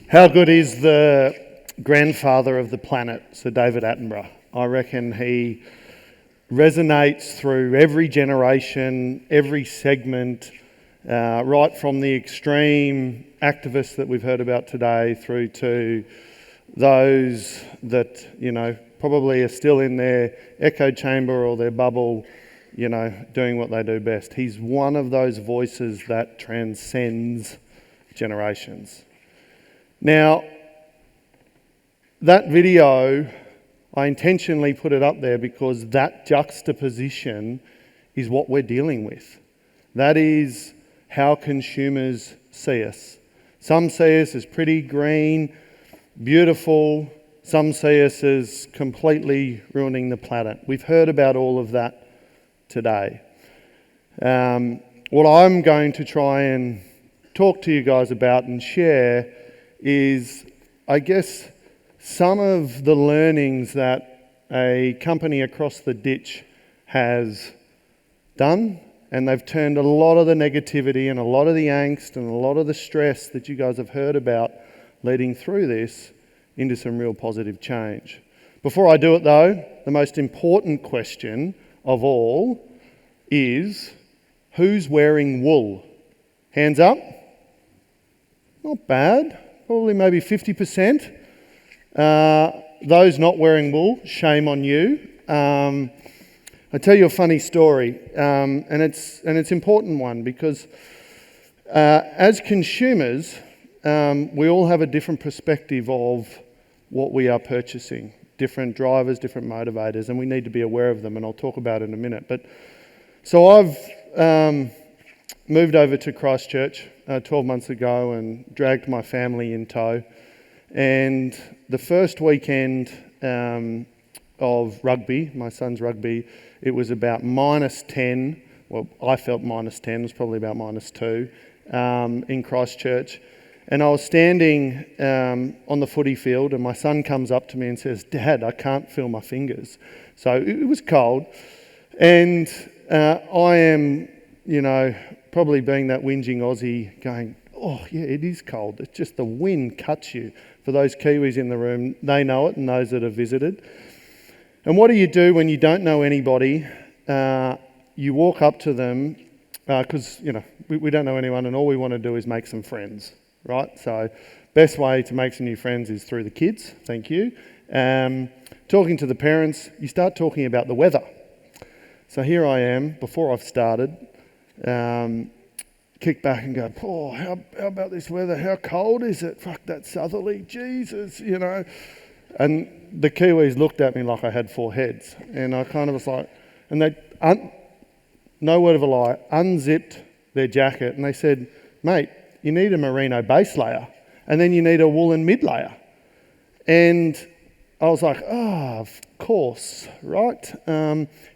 How good is the grandfather of the planet, Sir David Attenborough? I reckon he resonates through every generation, every segment, right from the extreme activists that we've heard about today through to those that, probably are still in their echo chamber or their bubble, doing what they do best. He's one of those voices that transcends generations. Now, that video, I intentionally put it up there because that juxtaposition is what we're dealing with. That is how consumers see us. Some see us as pretty, green, beautiful. Some see us as completely ruining the planet. We've heard about all of that today. What I'm going to try and talk to you guys about and share is, I guess, some of the learnings that a company across the ditch has done, and they've turned a lot of the negativity and a lot of the angst and a lot of the stress that you guys have heard about leading through this into some real positive change. Before I do it though, the most important question of all is, who's wearing wool? Hands up. Not bad. Probably maybe 50%. Those not wearing wool, shame on you. I'll tell you a funny story, and it's an important one because as consumers, we all have a different perspective of what we are purchasing. Different drivers, different motivators, and we need to be aware of them, and I'll talk about it in a minute. So I've moved over to Christchurch 12 months ago and dragged my family in tow. And the first weekend of rugby, my son's rugby, it was about -10. Well, I felt -10, it was probably about -2 in Christchurch. And I was standing on the footy field, and my son comes up to me and says, "Dad, I can't feel my fingers." So it was cold. And I am, probably being that whinging Aussie going, "Oh yeah, it is cold. It's just the wind cuts you." For those Kiwis in the room, they know it, and those that have visited. And what do you do when you don't know anybody? You walk up to them, because, we don't know anyone, and all we want to do is make some friends, right? So best way to make some new friends is through the kids. Thank you. Talking to the parents, you start talking about the weather. So here I am, before I've started, kick back and go, "Oh, how about this weather? How cold is it? Fuck that southerly, Jesus, And the Kiwis looked at me like I had 4 heads. And I kind of was like, and they, no word of a lie, unzipped their jacket and they said, "Mate, you need a merino base layer and then you need a woolen mid layer." And I was like, of course, right?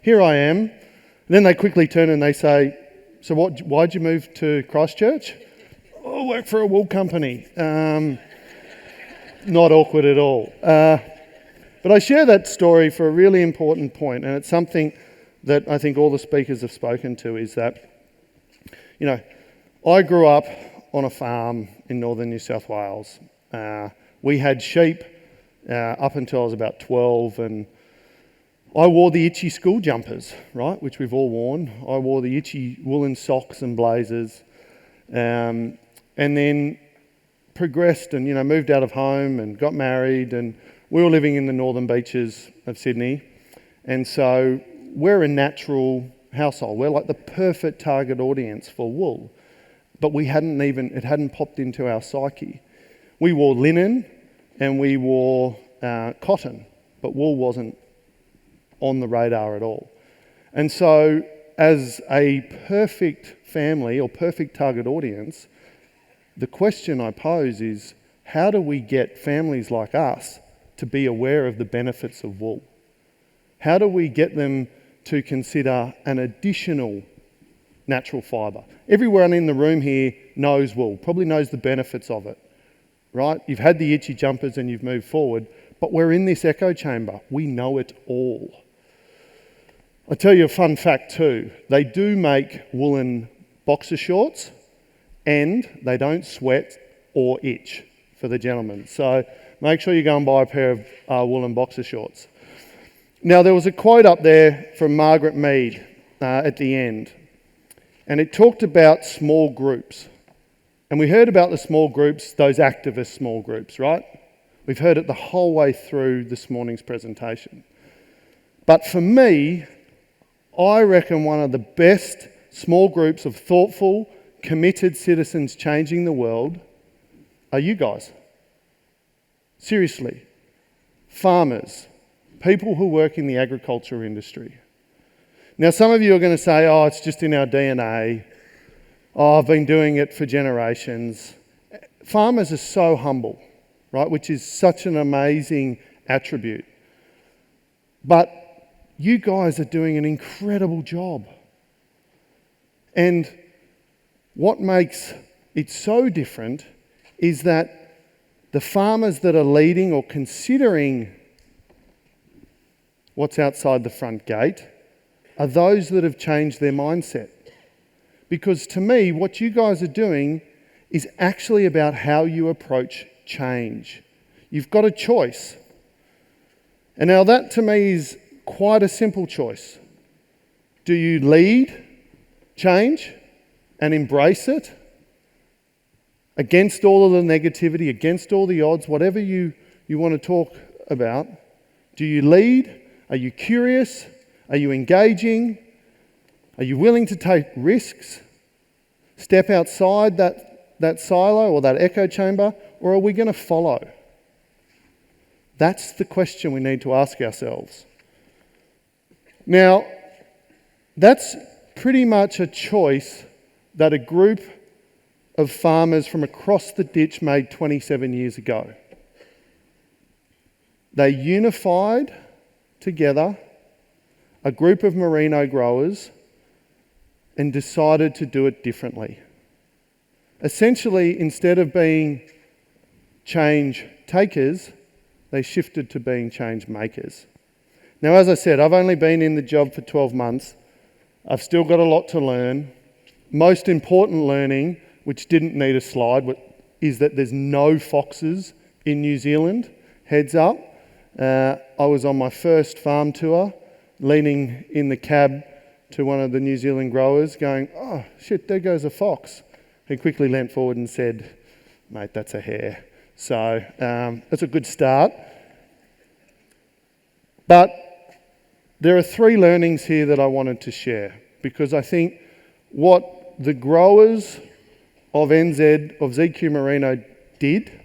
Here I am. And then they quickly turn and they say, "So why'd you move to Christchurch?" "Oh, I work for a wool company." Not awkward at all. But I share that story for a really important point, and it's something that I think all the speakers have spoken to, is that, I grew up on a farm in northern New South Wales. We had sheep up until I was about 12, and I wore the itchy school jumpers, right, which we've all worn. I wore the itchy woolen socks and blazers, and then progressed and, moved out of home and got married, and we were living in the northern beaches of Sydney. And so we're a natural household. We're like the perfect target audience for wool, but it hadn't popped into our psyche. We wore linen and we wore cotton, but wool wasn't on the radar at all. And so as a perfect family or perfect target audience, the question I pose is, how do we get families like us to be aware of the benefits of wool? How do we get them to consider an additional natural fibre? Everyone in the room here knows wool, probably knows the benefits of it, right? You've had the itchy jumpers and you've moved forward, but we're in this echo chamber. We know it all. I'll tell you a fun fact too. They do make woolen boxer shorts and they don't sweat or itch. for the gentlemen. So make sure you go and buy a pair of woolen boxer shorts. Now, there was a quote up there from Margaret Mead at the end, and it talked about small groups. And we heard about the small groups, those activist small groups, right? We've heard it the whole way through this morning's presentation. But for me, I reckon one of the best small groups of thoughtful, committed citizens changing the world are you guys. Seriously. Farmers, people who work in the agriculture industry. Now, some of you are going to say, oh, it's just in our DNA. Oh, I've been doing it for generations. Farmers are so humble, right, which is such an amazing attribute. But you guys are doing an incredible job. And what makes it so different is that the farmers that are leading or considering what's outside the front gate are those that have changed their mindset. Because to me, what you guys are doing is actually about how you approach change. You've got a choice. And now that to me is quite a simple choice. Do you lead change and embrace it against all of the negativity, against all the odds, whatever you want to talk about? Do you lead? Are you curious? Are you engaging? Are you willing to take risks? Step outside that silo or that echo chamber? Or are we going to follow? That's the question we need to ask ourselves. Now, that's pretty much a choice that a group of farmers from across the ditch made 27 years ago. They unified together a group of merino growers and decided to do it differently. Essentially, instead of being change takers, they shifted to being change makers. Now, as I said, I've only been in the job for 12 months. I've still got a lot to learn. Most important learning, which didn't need a slide, is that there's no foxes in New Zealand. Heads up. I was on my first farm tour, leaning in the cab to one of the New Zealand growers going, oh shit, there goes a fox. He quickly leant forward and said, mate, that's a hare. So that's a good start. But there are 3 learnings here that I wanted to share, because I think what the growers of NZ, of ZQ Merino did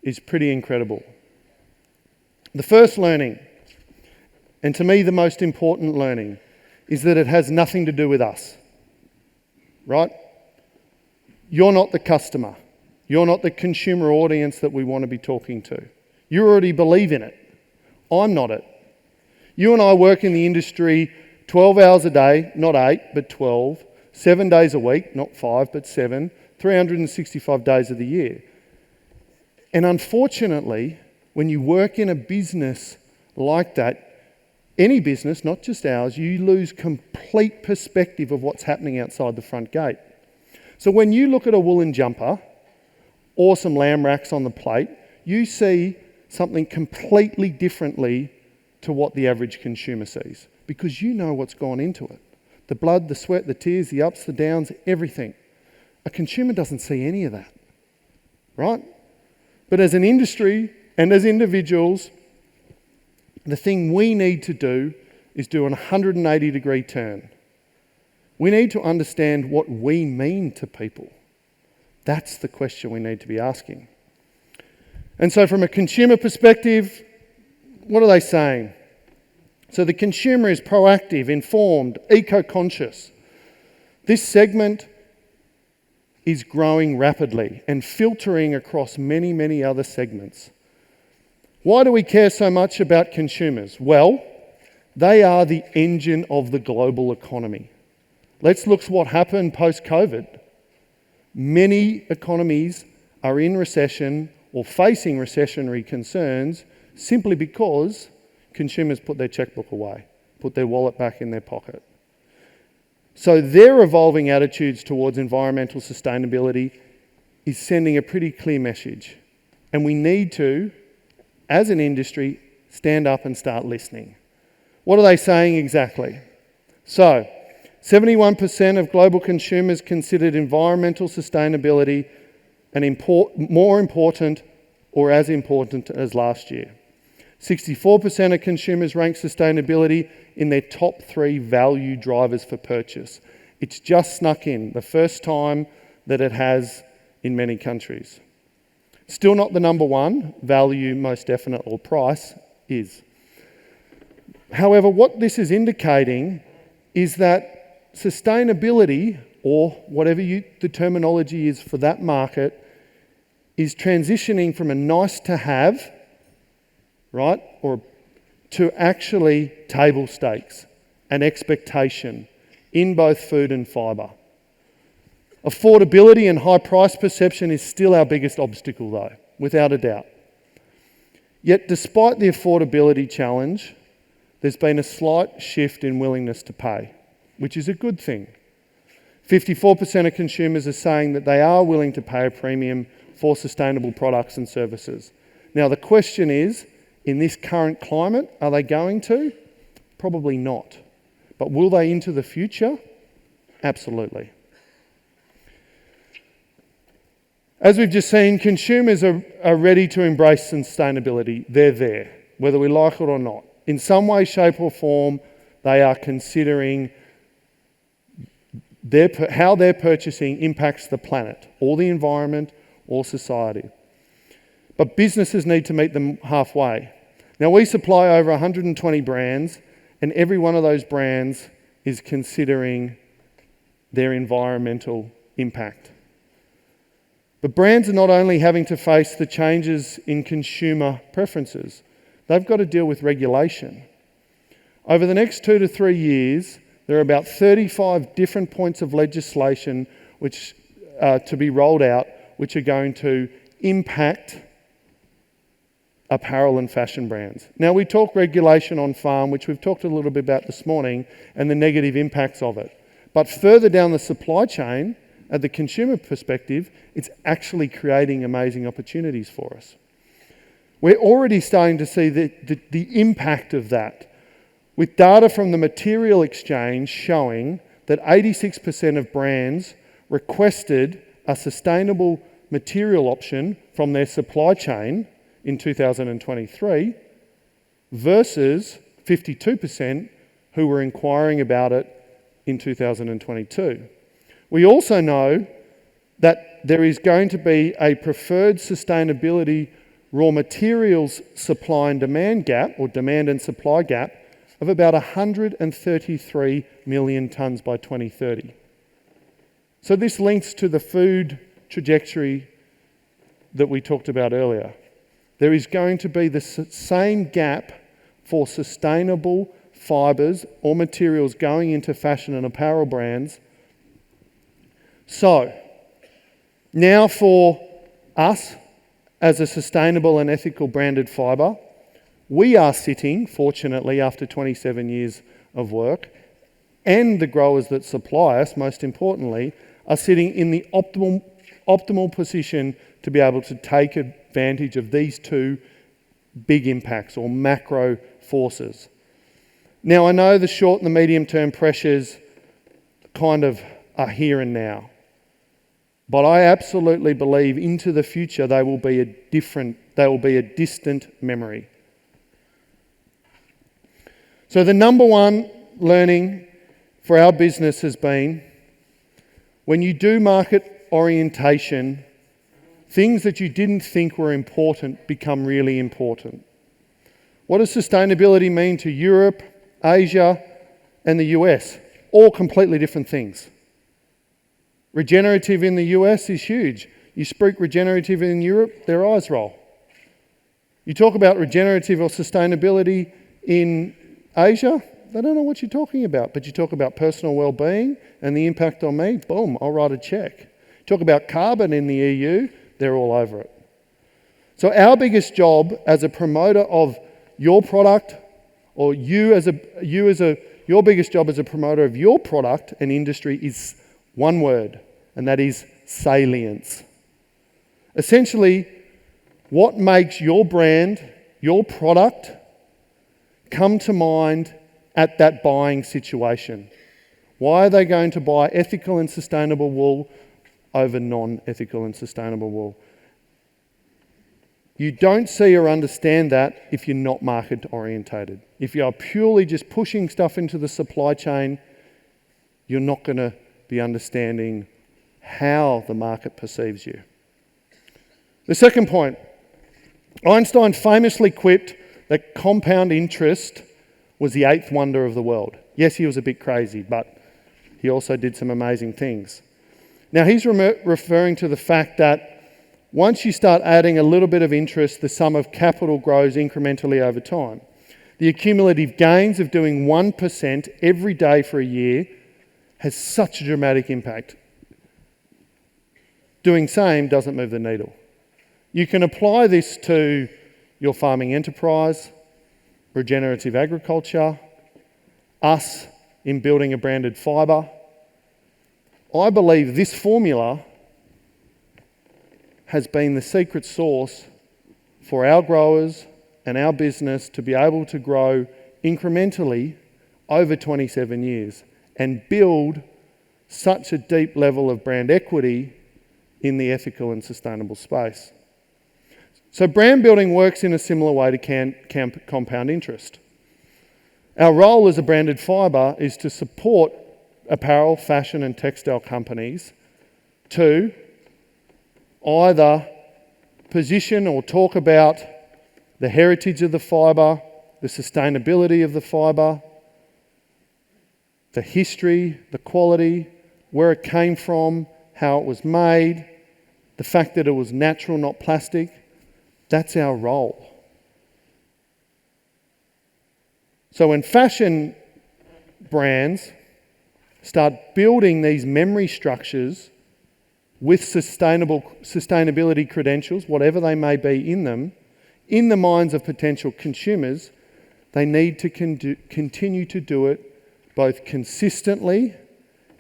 is pretty incredible. The first learning, and to me the most important learning, is that it has nothing to do with us, right? You're not the customer. You're not the consumer audience that we want to be talking to. You already believe in it. I'm not it. You and I work in the industry 12 hours a day, not 8, but 12, 7 days a week, not 5, but 7, 365 days of the year. And unfortunately, when you work in a business like that, any business, not just ours, you lose complete perspective of what's happening outside the front gate. So when you look at a woolen jumper or some lamb racks on the plate, you see something completely differently to what the average consumer sees, because you know what's gone into it. The blood, the sweat, the tears, the ups, the downs, everything. A consumer doesn't see any of that, right? But as an industry and as individuals, the thing we need to do is do an 180-degree turn. We need to understand what we mean to people. That's the question we need to be asking. And so from a consumer perspective, what are they saying? So the consumer is proactive, informed, eco-conscious. This segment is growing rapidly and filtering across many, many other segments. Why do we care so much about consumers? Well, they are the engine of the global economy. Let's look at what happened post-COVID. Many economies are in recession or facing recessionary concerns simply because consumers put their checkbook away, put their wallet back in their pocket. So their evolving attitudes towards environmental sustainability is sending a pretty clear message. And we need to, as an industry, stand up and start listening. What are they saying exactly? So, 71% of global consumers considered environmental sustainability more important or as important as last year. 64% of consumers rank sustainability in their top 3 value drivers for purchase. It's just snuck in, the first time that it has in many countries. Still not the number one, value most definite, or price is. However, what this is indicating is that sustainability, or whatever the terminology is for that market, is transitioning from a nice to have, right, or to actually table stakes and expectation in both food and fibre. Affordability and high price perception is still our biggest obstacle though, without a doubt. Yet despite the affordability challenge, there's been a slight shift in willingness to pay, which is a good thing. 54% of consumers are saying that they are willing to pay a premium for sustainable products and services. Now the question is, in this current climate, are they going to? Probably not. But will they into the future? Absolutely. As we've just seen, consumers are ready to embrace sustainability. They're there, whether we like it or not. In some way, shape or form, they are considering how their purchasing impacts the planet, or the environment, or society. But businesses need to meet them halfway. Now, we supply over 120 brands, and every one of those brands is considering their environmental impact. But brands are not only having to face the changes in consumer preferences, they've got to deal with regulation. Over the next 2 to 3 years, there are about 35 different points of legislation which to be rolled out, which are going to impact apparel and fashion brands. Now, we talk regulation on farm, which we've talked a little bit about this morning, and the negative impacts of it. But further down the supply chain, at the consumer perspective, it's actually creating amazing opportunities for us. We're already starting to see the impact of that, with data from the Material Exchange showing that 86% of brands requested a sustainable material option from their supply chain in 2023 versus 52% who were inquiring about it in 2022. We also know that there is going to be a preferred sustainability raw materials supply and demand gap, or demand and supply gap, of about 133 million tonnes by 2030. So this links to the food trajectory that we talked about earlier. There is going to be the same gap for sustainable fibres or materials going into fashion and apparel brands. So, now for us as a sustainable and ethical branded fibre, we are sitting, fortunately, after 27 years of work, and the growers that supply us, most importantly, are sitting in the optimal position to be able to take advantage of these two big impacts, or macro forces. Now, I know the short and the medium term pressures kind of are here and now, but I absolutely believe into the future they will be a distant memory. So the number one learning for our business has been, when you do market orientation, things that you didn't think were important become really important. What does sustainability mean to Europe, Asia, and the US? All completely different things. Regenerative in the US is huge. You speak regenerative in Europe, their eyes roll. You talk about regenerative or sustainability in Asia, they don't know what you're talking about. But you talk about personal well-being and the impact on me, boom, I'll write a check. Talk about carbon in the EU, they're all over it. So our biggest job as a promoter of your product, or your biggest job as a promoter of your product and industry is one word, and that is salience. Essentially, What makes your brand, your product, come to mind at that buying situation? Why are they going to buy ethical and sustainable wool over non-ethical and sustainable wool? You don't see or understand that if you're not market orientated. If you are purely just pushing stuff into the supply chain, you're not going to be understanding how the market perceives you. The second point, Einstein famously quipped that compound interest was the eighth wonder of the world. Yes, he was a bit crazy, but he also did some amazing things. Now, he's referring to the fact that once you start adding a little bit of interest, the sum of capital grows incrementally over time. The accumulative gains of doing 1% every day for a year has such a dramatic impact. Doing same doesn't move the needle. You can apply this to your farming enterprise, regenerative agriculture, us in building a branded fibre. I believe this formula has been the secret sauce for our growers and our business to be able to grow incrementally over 27 years and build such a deep level of brand equity in the ethical and sustainable space. So brand building works in a similar way to compound interest. Our role as a branded fibre is to support apparel, fashion and textile companies to either position or talk about the heritage of the fibre, the sustainability of the fibre, the history, the quality, where it came from, how it was made, the fact that it was natural, not plastic. That's our role. So when fashion brands start building these memory structures with sustainability credentials, whatever they may be in them, in the minds of potential consumers, they need to continue to do it both consistently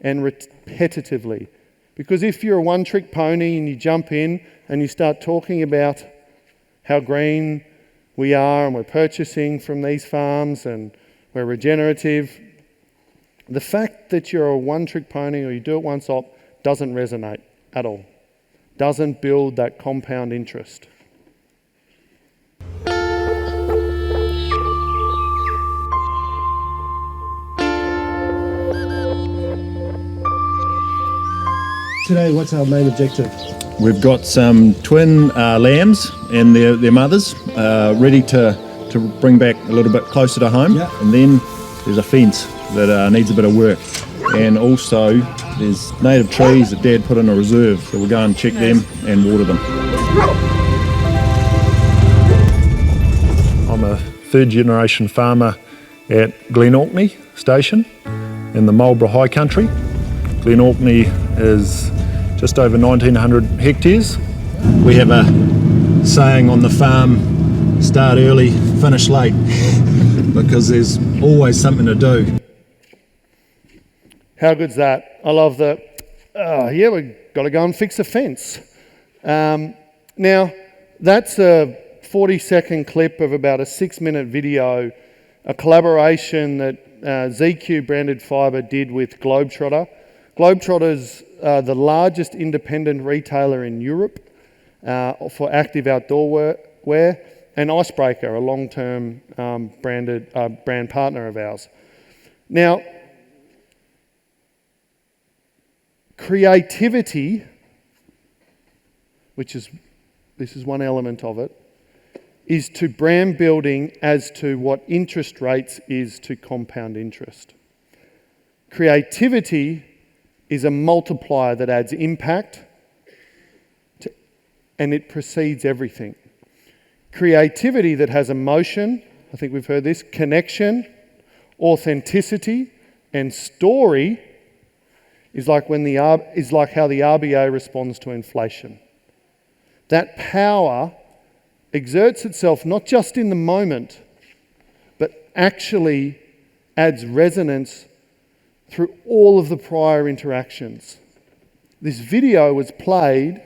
and repetitively. Because if you're a one-trick pony and you jump in and you start talking about how green we are and we're purchasing from these farms and we're regenerative, the fact that you're a one-trick pony or you do it once off doesn't resonate at all. Doesn't build that compound interest. Today, what's our main objective? We've got some twin lambs and their mothers ready to bring back a little bit closer to home. Yeah. And then there's a fence that needs a bit of work. And also there's native trees that Dad put in a reserve, so we'll go and check them and water them. I'm a third generation farmer at Glen Orkney Station in the Marlborough High Country. Glen Orkney is just over 1,900 hectares. We have a saying on the farm, start early, finish late, because there's always something to do. How good's that? I love that. Yeah, we've got to go and fix a fence. Now, that's a 40-second clip of about a 6-minute video, a collaboration that ZQ Branded Fibre did with Globetrotter. Globetrotter's the largest independent retailer in Europe for active outdoor wear, and Icebreaker, a long-term brand partner of ours. Now, creativity, this is one element of it, is to brand building as to what interest rates is to compound interest. Creativity is a multiplier that adds impact and it precedes everything. Creativity that has emotion, I think we've heard this, connection, authenticity, and story is like how the RBA responds to inflation. That power exerts itself not just in the moment, but actually adds resonance through all of the prior interactions. This video was played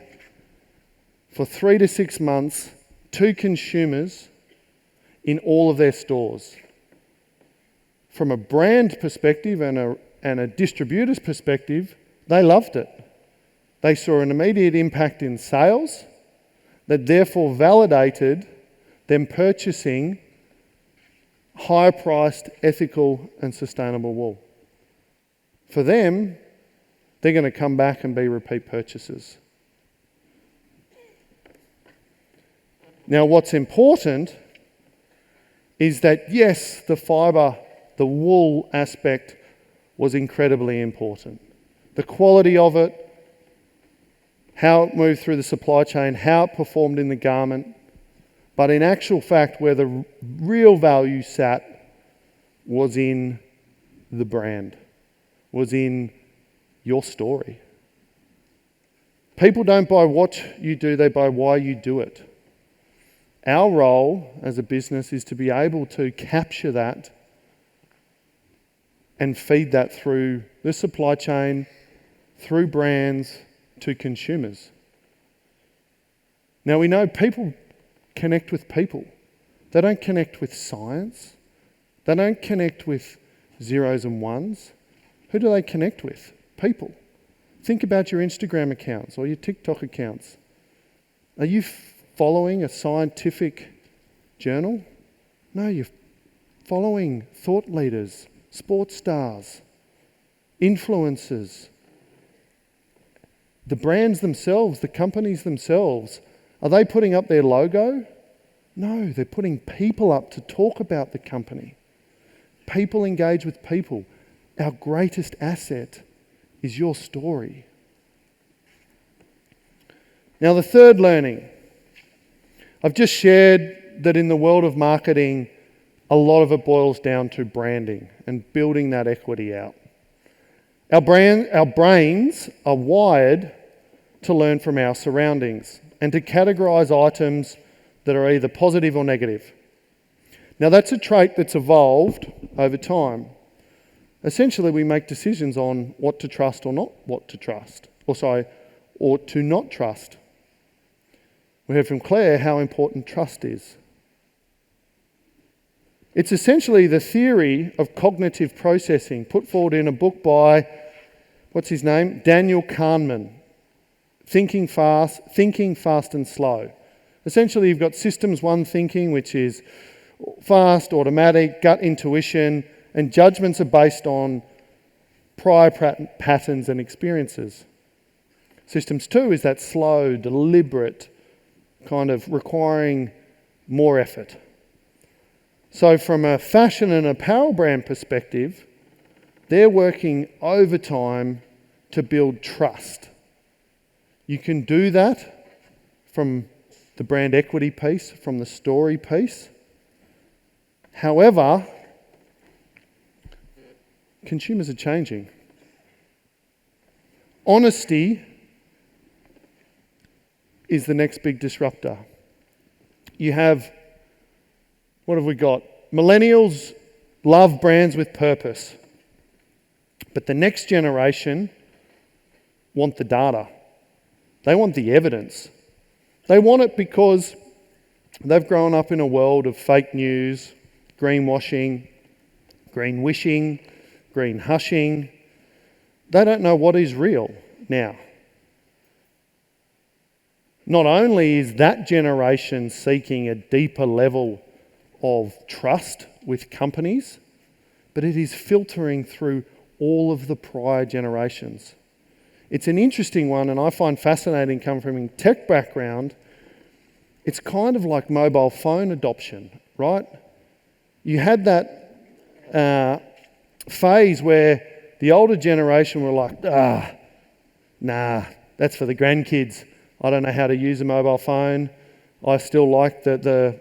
for 3 to 6 months to consumers in all of their stores. From a brand perspective and a distributor's perspective, they loved it. They saw an immediate impact in sales that therefore validated them purchasing higher-priced, ethical and sustainable wool. For them, they're going to come back and be repeat purchasers. Now, what's important is that, yes, the fibre, the wool aspect was incredibly important. The quality of it, how it moved through the supply chain, how it performed in the garment. But in actual fact, where the real value sat was in the brand, was in your story. People don't buy what you do, they buy why you do it. Our role as a business is to be able to capture that and feed that through the supply chain, through brands, to consumers. Now we know people connect with people. They don't connect with science. They don't connect with zeros and ones. Who do they connect with? People. Think about your Instagram accounts or your TikTok accounts. Are you following a scientific journal? No, you're following thought leaders, sports stars, influencers. The brands themselves, the companies themselves, are they putting up their logo? No, they're putting people up to talk about the company. People engage with people. Our greatest asset is your story. Now, the third learning. I've just shared that in the world of marketing, a lot of it boils down to branding and building that equity out. Our brains are wired to learn from our surroundings and to categorise items that are either positive or negative. Now that's a trait that's evolved over time. Essentially, we make decisions on what to trust or not what to trust, or to not trust. We heard from Claire how important trust is. It's essentially the theory of cognitive processing put forward in a book by, what's his name? Daniel Kahneman. Thinking fast and slow. Essentially, you've got systems one thinking, which is fast, automatic, gut intuition, and judgments are based on prior patterns and experiences. Systems two is that slow, deliberate, kind of requiring more effort. So from a fashion and apparel brand perspective, they're working overtime to build trust. You can do that from the brand equity piece, from the story piece. However, consumers are changing. Honesty is the next big disruptor. You have, what have we got? Millennials love brands with purpose. But the next generation want the data. They want the evidence. They want it because they've grown up in a world of fake news, greenwashing, green wishing, green hushing. They don't know what is real now. Not only is that generation seeking a deeper level of trust with companies, but it is filtering through all of the prior generations. It's an interesting one, and I find fascinating coming from a tech background. It's kind of like mobile phone adoption, right? You had that phase where the older generation were like, nah, that's for the grandkids. I don't know how to use a mobile phone. I still like the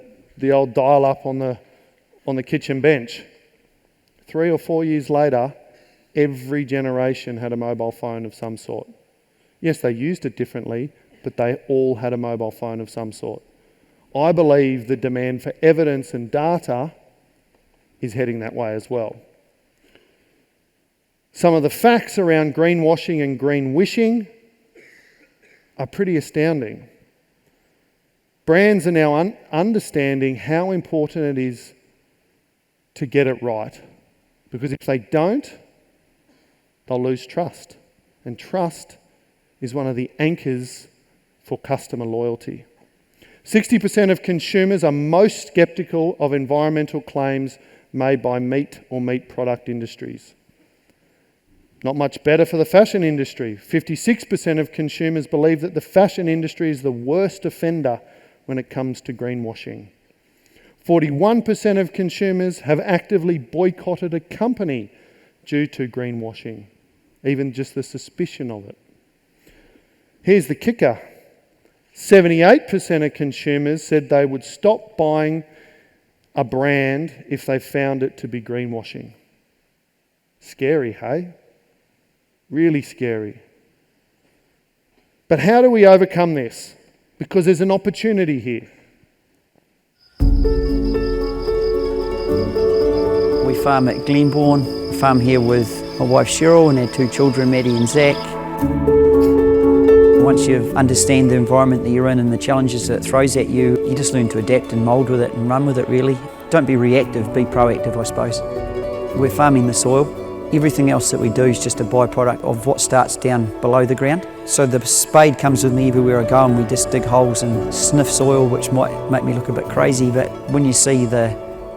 old dial-up on the kitchen bench. 3 or 4 years later, every generation had a mobile phone of some sort. Yes, they used it differently, but they all had a mobile phone of some sort. I believe the demand for evidence and data is heading that way as well. Some of the facts around greenwashing and green wishing are pretty astounding. Brands are now understanding how important it is to get it right. Because if they don't, they'll lose trust. And trust is one of the anchors for customer loyalty. 60% of consumers are most sceptical of environmental claims made by meat or meat product industries. Not much better for the fashion industry. 56% of consumers believe that the fashion industry is the worst offender when it comes to greenwashing. 41% of consumers have actively boycotted a company due to greenwashing, even just the suspicion of it. Here's the kicker. 78% of consumers said they would stop buying a brand if they found it to be greenwashing. Scary, hey? Really scary. But how do we overcome this? Because there's an opportunity here. We farm at Glenbourne. We farm here with my wife Cheryl and our two children, Maddie and Zach. Once you understand the environment that you're in and the challenges that it throws at you, you just learn to adapt and mould with it and run with it really. Don't be reactive, be proactive I suppose. We're farming the soil. Everything else that we do is just a byproduct of what starts down below the ground. So the spade comes with me everywhere I go and we just dig holes and sniff soil, which might make me look a bit crazy, but when you see the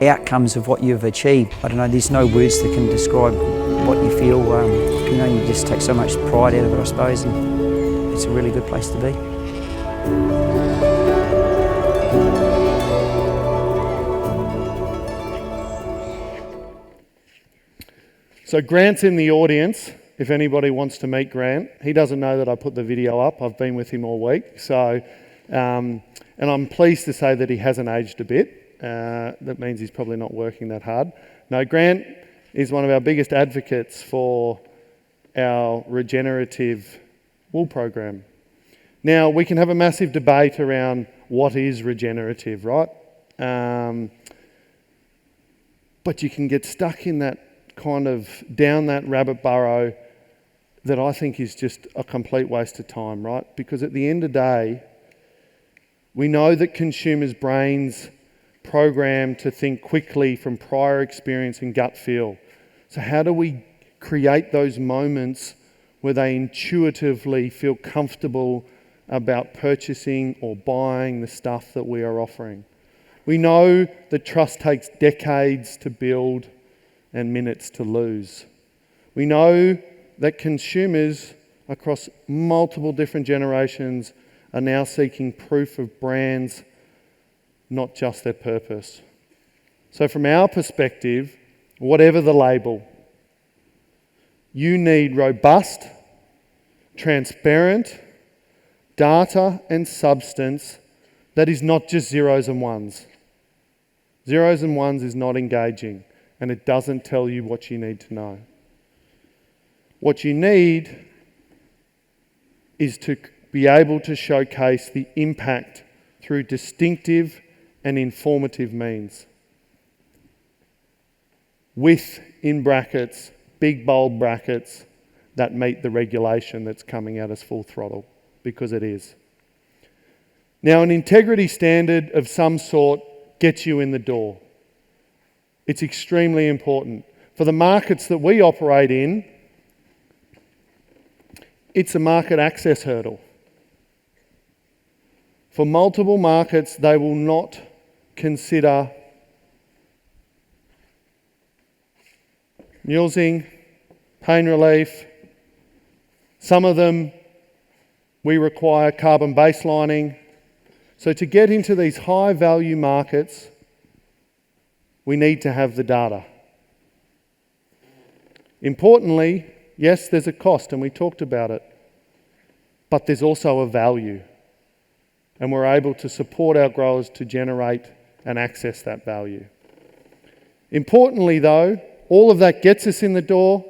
outcomes of what you've achieved, I don't know, there's no words that can describe what you feel. You just take so much pride out of it I suppose, and it's a really good place to be. So Grant's in the audience, if anybody wants to meet Grant. He doesn't know that I put the video up. I've been with him all week. So, and I'm pleased to say that he hasn't aged a bit. That means he's probably not working that hard. No, Grant is one of our biggest advocates for our regenerative wool program. Now, we can have a massive debate around what is regenerative, right? But you can get stuck in that kind of down that rabbit burrow that I think is just a complete waste of time, right? Because at the end of the day, we know that consumers' brains program to think quickly from prior experience and gut feel. So how do we create those moments where they intuitively feel comfortable about purchasing or buying the stuff that we are offering? We know that trust takes decades to build and minutes to lose. We know that consumers across multiple different generations are now seeking proof of brands, not just their purpose. So from our perspective, whatever the label, you need robust, transparent data and substance that is not just zeros and ones. Zeros and ones is not engaging, and it doesn't tell you what you need to know. What you need is to be able to showcase the impact through distinctive and informative means. With, in brackets, big bold brackets, that meet the regulation that's coming at us full throttle, because it is. Now, an integrity standard of some sort gets you in the door. It's extremely important. For the markets that we operate in, it's a market access hurdle. For multiple markets, they will not consider mulesing, pain relief. Some of them, we require carbon baselining. So to get into these high value markets, we need to have the data. Importantly, yes, there's a cost, and we talked about it, but there's also a value. And we're able to support our growers to generate and access that value. Importantly though, all of that gets us in the door,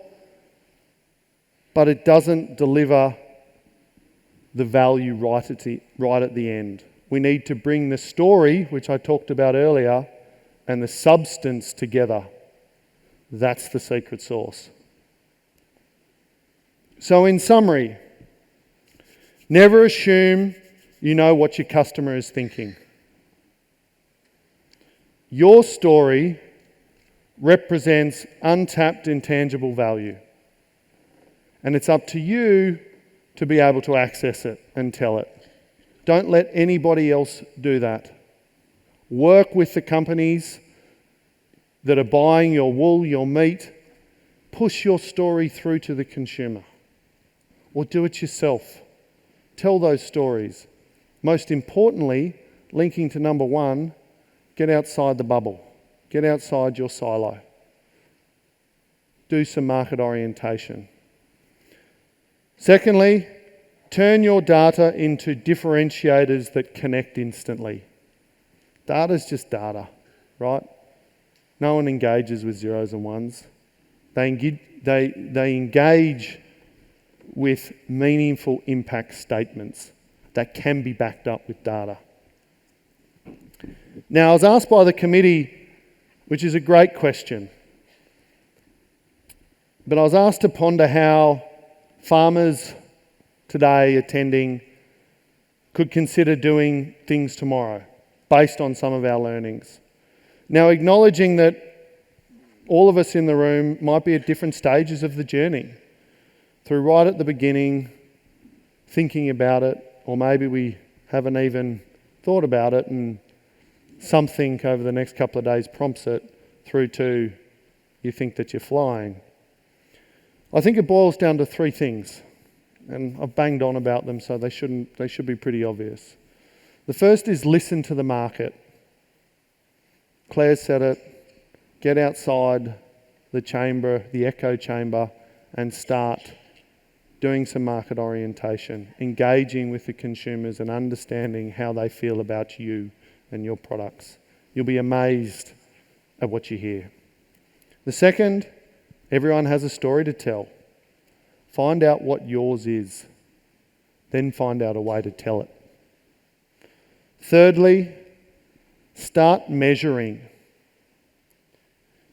but it doesn't deliver the value right at the end. We need to bring the story, which I talked about earlier, and the substance together. That's the secret sauce. So in summary, never assume you know what your customer is thinking. Your story represents untapped intangible value. And it's up to you to be able to access it and tell it. Don't let anybody else do that. Work with the companies that are buying your wool, your meat. Push your story through to the consumer. Or do it yourself. Tell those stories. Most importantly, linking to number one, get outside the bubble. Get outside your silo. Do some market orientation. Secondly, turn your data into differentiators that connect instantly. Data's just data, right? No one engages with zeros and ones. They engage with meaningful impact statements that can be backed up with data. Now, I was asked by the committee, which is a great question, but I was asked to ponder how farmers today attending could consider doing things tomorrow based on some of our learnings. Now, acknowledging that all of us in the room might be at different stages of the journey, through right at the beginning, thinking about it, or maybe we haven't even thought about it and something over the next couple of days prompts it, through to you think that you're flying. I think it boils down to three things, and I've banged on about them, so they should be pretty obvious. The first is listen to the market. Claire said it, get outside the chamber, the echo chamber, and start doing some market orientation, engaging with the consumers and understanding how they feel about you and your products. You'll be amazed at what you hear. The second, everyone has a story to tell. Find out what yours is, then find out a way to tell it. Thirdly, start measuring.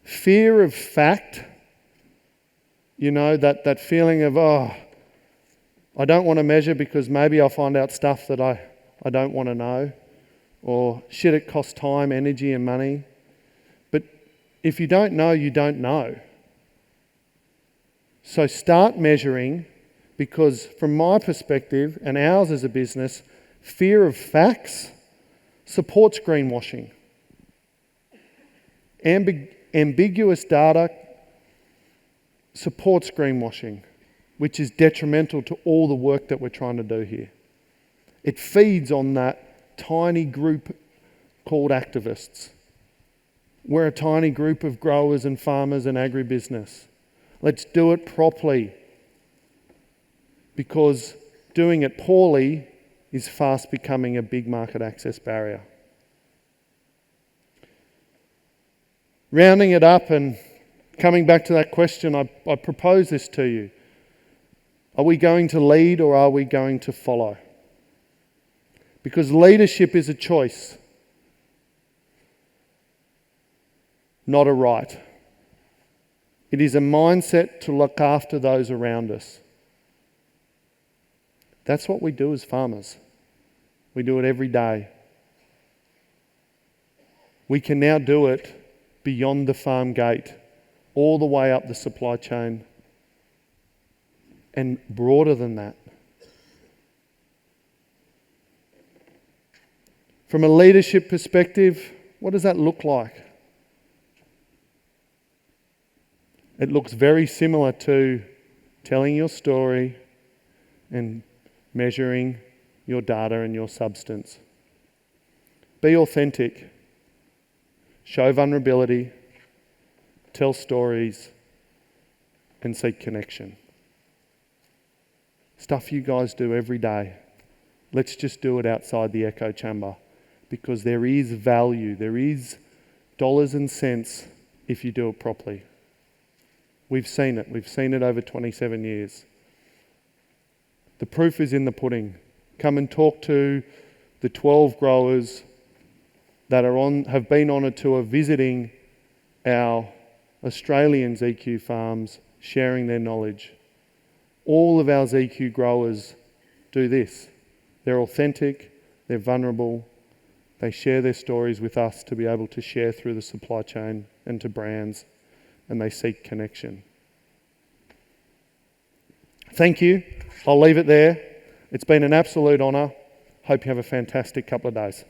Fear of fact, that feeling of, I don't want to measure because maybe I'll find out stuff that I don't want to know, or shit, it costs time, energy and money. But if you don't know, you don't know. So start measuring, because from my perspective and ours as a business, fear of facts supports greenwashing. Ambiguous data supports greenwashing, which is detrimental to all the work that we're trying to do here. It feeds on that tiny group called activists. We're a tiny group of growers and farmers and agribusiness. Let's do it properly, because doing it poorly is fast becoming a big market access barrier. Rounding it up and coming back to that question, I propose this to you. Are we going to lead or are we going to follow? Because leadership is a choice, not a right. It is a mindset to look after those around us. That's what we do as farmers. We do it every day. We can now do it beyond the farm gate, all the way up the supply chain, and broader than that. From a leadership perspective, what does that look like? It looks very similar to telling your story and measuring your data and your substance. Be authentic. Show vulnerability. Tell stories. And seek connection. Stuff you guys do every day. Let's just do it outside the echo chamber, because there is value. There is dollars and cents if you do it properly. We've seen it. We've seen it over 27 years. The proof is in the pudding. Come and talk to the 12 growers that have been on a tour visiting our Australian ZQ farms, sharing their knowledge. All of our ZQ growers do this. They're authentic, they're vulnerable, They share their stories with us to be able to share through the supply chain and to brands, and they seek connection. Thank you. I'll leave it there. It's been an absolute honour. Hope you have a fantastic couple of days.